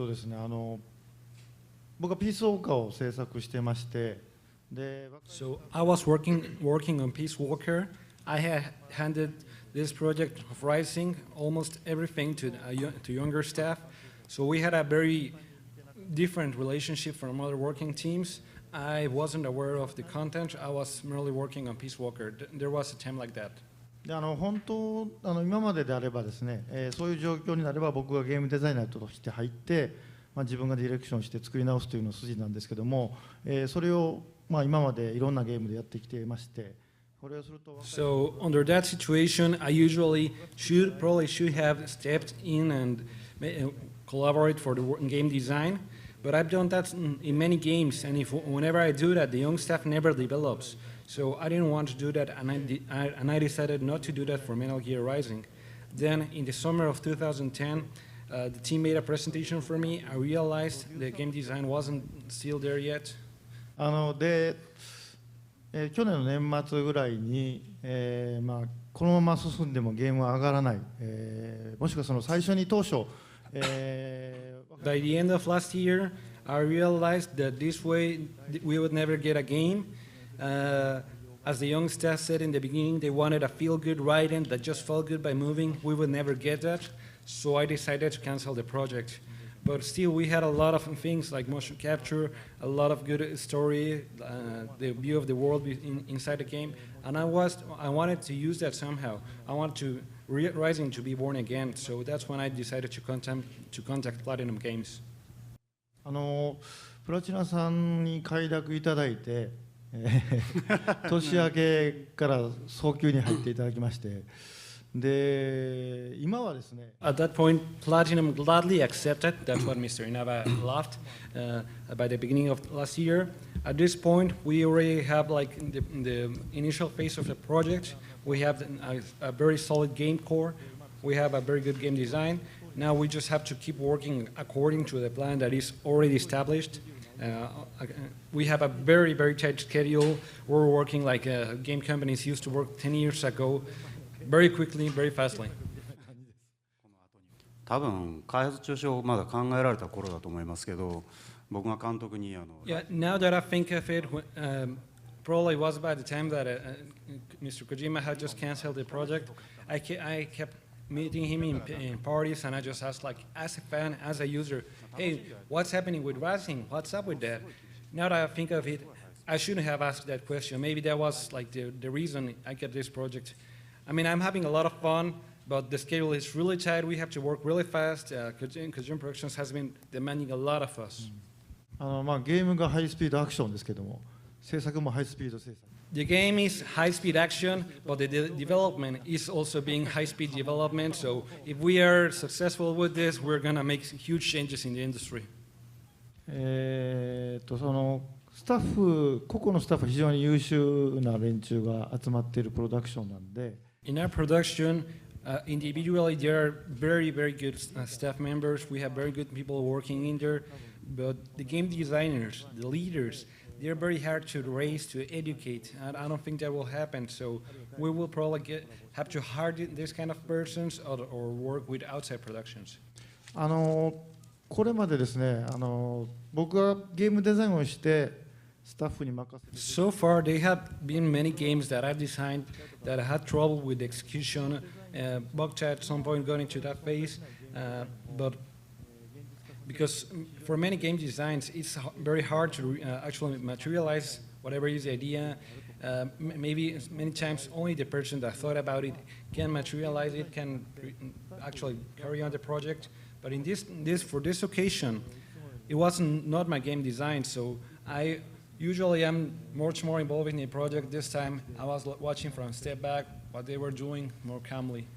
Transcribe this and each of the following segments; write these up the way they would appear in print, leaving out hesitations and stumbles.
ですね、僕はピースウォーカーを制作してまして、で、So I was working on Peace Walker. I had handed this project of Rising almost everything to younger staff. So we had a very different relationship from other working teams. I wasn't aware of the content. I was merely working on Peace Walker. There was a time like that. で本当今までであればですね、そういう状況になれば僕がゲームデザイナーとして入って、自分がディレクションして作り直すというのが筋なんですけども、それを、今までいろんなゲームでやってきていまして、これをすると。So under that situation, I usually probably should have stepped in and collaborate for the game design, but I've done that in many games, and whenever I do that, the young staff never develops. So I didn't want to do that, and I decided not to do that for Metal Gear Rising. Then in the summer of 2010, the team made a presentation for me. I realized the game design wasn't still there yet. で、去年の年末ぐらいに、このまま進んでもゲームは上がらない、もしくはその最初に当初、By the end of last year, I realized that this way we would never get a game. As the young staff said in the beginning, they wanted a feel-good writing that just felt good by moving. We would never get that, so I decided to cancel the project. But still, we had a lot of things like motion capture, a lot of good story, the view of the world inside the game, and I wanted to use that somehow. I wanted Rising to be born again, so that's when I decided to contact Platinum Games. プラチナさんに快諾いただいて、年明けから早急に入っていただきまして、で、今はですね。At that point, Platinum gladly accepted. That's what Mr. Inaba laughed by the beginning of last year. At this point, we already have like the initial phase of the project. We have a very solid game core. We have a very good game design. Now we just have to keep working according to the plan that is already established. We have a very, very tight schedule. We're working like game companies used to work 10 years ago, very quickly, very fastly. 多分開発中止をまだ考えられた頃だと思いますけど、僕が監督にYeah, now that I think of it, probably was by the time that Mr. Kojima had just canceled the project. I kept meeting him in parties, and I just asked, like, as a fan, as a user, hey, what's happening with Rising? What's up with that? Now that I think of it, I shouldn't have asked that question. Maybe that was like the reason I get this project. I mean, I'm having a lot of fun, but the schedule is really tight. We have to work really fast. Kojima Productions has been demanding a lot of us. ゲームがハイスピードアクションですけども、制作もハイスピード制作。The game is high-speed action, but the development is also being high-speed development. So if we are successful with this, we're going to make huge changes in the industry. そのスタッフ、個々のスタッフは非常に優秀な連中が集まっているプロダクションなんで。In our production, individually, there are very, very good staff members. We have very good people working in there. But the game designers, the leaders, they're very hard to raise, to educate, and I don't think that will happen. So we will probably have to hire this kind of persons or work with outside productions. これまでですね、僕がゲームデザインをしてスタッフに任せて。So far, there have been many games that I've designed that had trouble with execution. Bugged at some point got into that phase, but because for many game designs, it's very hard to actually materialize whatever is the idea. Maybe many times only the person that thought about it can materialize it, can actually carry on the project. But in for this occasion, it wasn't not my game design, so I usually am much more involved in the project. This time, I was watching from a step back what they were doing more calmly.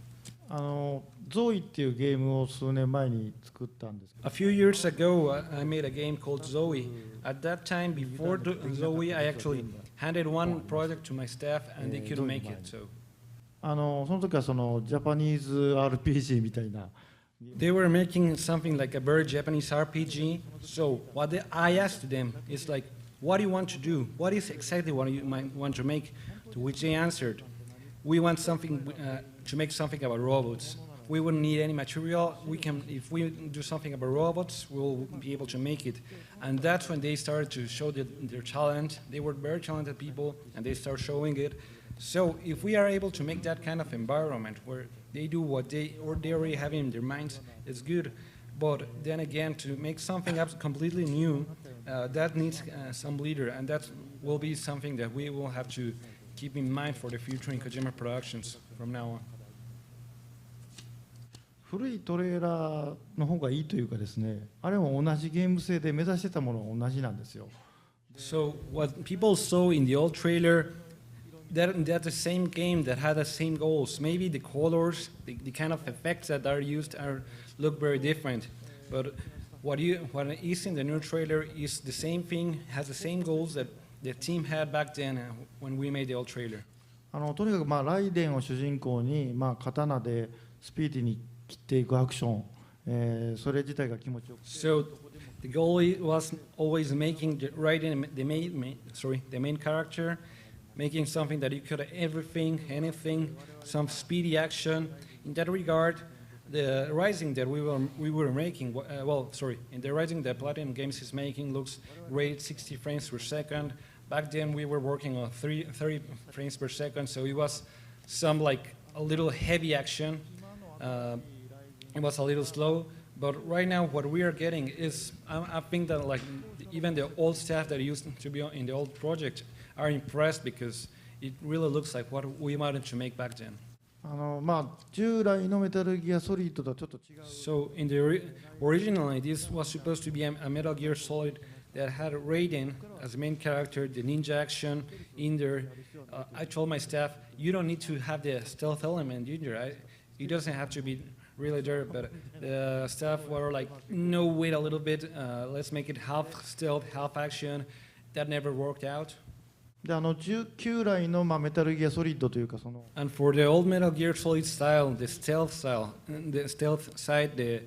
ゾーイっていうゲームを数年前に作ったんです。A few years ago, I made a game called Zoe. At that time, before Zoe, I actually handed one project to my staff, and they couldn't make it. So. その時はそのジャパニーズ RPG みたいな。They were making something like a very Japanese RPG. So what I asked them is like, what do you want to do? What is exactly what you might want to make? To which they answered, we want something to make something about robots. we wouldn't need any material. If we do something about robots, we'll be able to make it. And that's when they started to show their talent. They were very talented people, and they start showing it. So if we are able to make that kind of environment where they do what they already have in their minds, it's good. But then again, to make something completely new, that needs some leader, and that will be something that we will have to keep in mind for the future in Kojima Productions from now on. 古いトレーラーの方がいいというかですね、あれも同じゲーム性で目指してたものは同じなんですよ。So what people saw in the old trailer, that's the same game that had the same goals. Maybe the colors, the kind of effects that are used look very different. But what is in the new trailer is the same thing, has the same goals that the team had back then when we made the old trailer. とにかくライデンを主人公に刀でスピーディーに切っていくアクション、それ自体が気持ちよく。So the goal was always making the main character, making something that you could everything, anything, some speedy action. In that regard, the Rising that we were making, in the Rising that PlatinumGames is making looks great, 60 frames per second. Back then we were working on 30 frames per second, so it was some like a little heavy action. It was a little slow, but right now what we are getting is, I think that like even the old staff that used to be in the old project are impressed because it really looks like what we wanted to make back then. 従来のメタルギアソリッドとはちょっと違う。 So originally this was supposed to be a Metal Gear Solid that had Raiden as the main character, the ninja action in there. I told my staff, you don't need to have the stealth element in there. It doesn't have to be really there, but the staff were like, no, wait a little bit, let's make it half stealth, half action. That never worked out. で旧来のメタルギアソリッドというかAnd for the old Metal Gear Solid style, the stealth side, the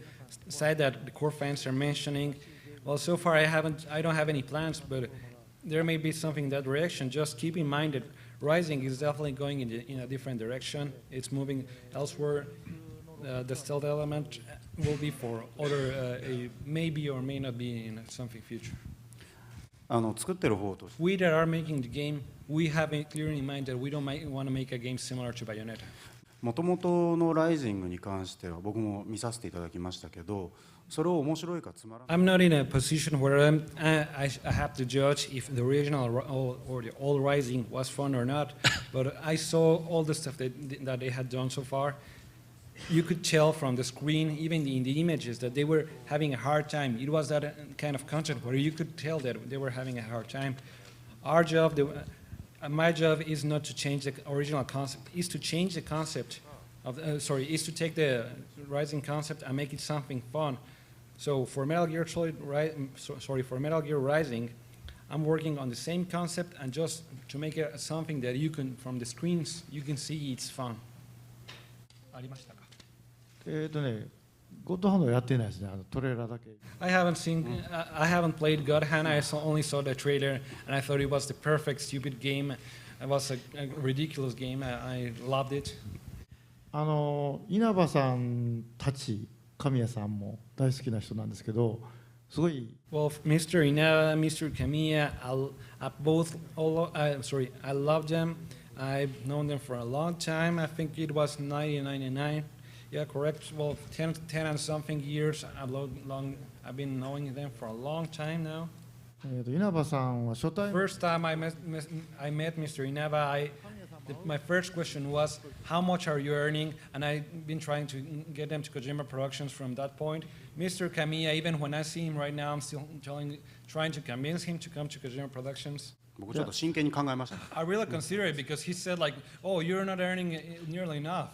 side that the core fans are mentioning, well, so far I don't have any plans, but there may be something in that direction. Just keep in mind that Rising is definitely going in a different direction. It's moving elsewhere. The stealth element will be for other, maybe or may not be in something future. 作ってる方として We that are making the game, we have it clear in mind that we don't want to make a game similar to Bayonetta. もともとのライジングに関しては僕も見させていただきましたけど、それを面白いかつまらない I'm not in a position where I have to judge if the original or the old Rising was fun or not, but I saw all the stuff that they had done so far. You could tell from the screen, even in the images, that they were having a hard time. It was that kind of content where you could tell that they were having a hard time. Our job, my job is not to change the original concept, is to change the concept of, is to take the Rising concept and make it something fun. So for Metal Gear Solid, for Metal Gear Rising, I'm working on the same concept and just to make it something that you can, from the screens, you can see it's fun. ありましたか？ゴッドハンドやってないですね、トレーラーだけ。I haven't played God Hand. I only saw the trailer, and I thought it was the perfect stupid game. It was a ridiculous game. I loved it. 稲葉さんたち、神谷さんも大好きな人なんですけど、すごい。Well, Mr. Inaba, Mr. Kamiya, I love them. I've known them for a long time. I think it was 1999. Yeah, correct. Well, 10 and something years. I've been knowing them for a long time now. 稲葉さんは初対 First time I met Mr. Inaba, my first question was, how much are you earning? And I've been trying to get them to Kojima Productions from that point. Mr. Kamiya, even when I see him right now, I'm still trying to convince him to come to Kojima Productions. 僕ちょっと真剣に考えました。 I really consider it because he said like, oh, you're not earning nearly enough.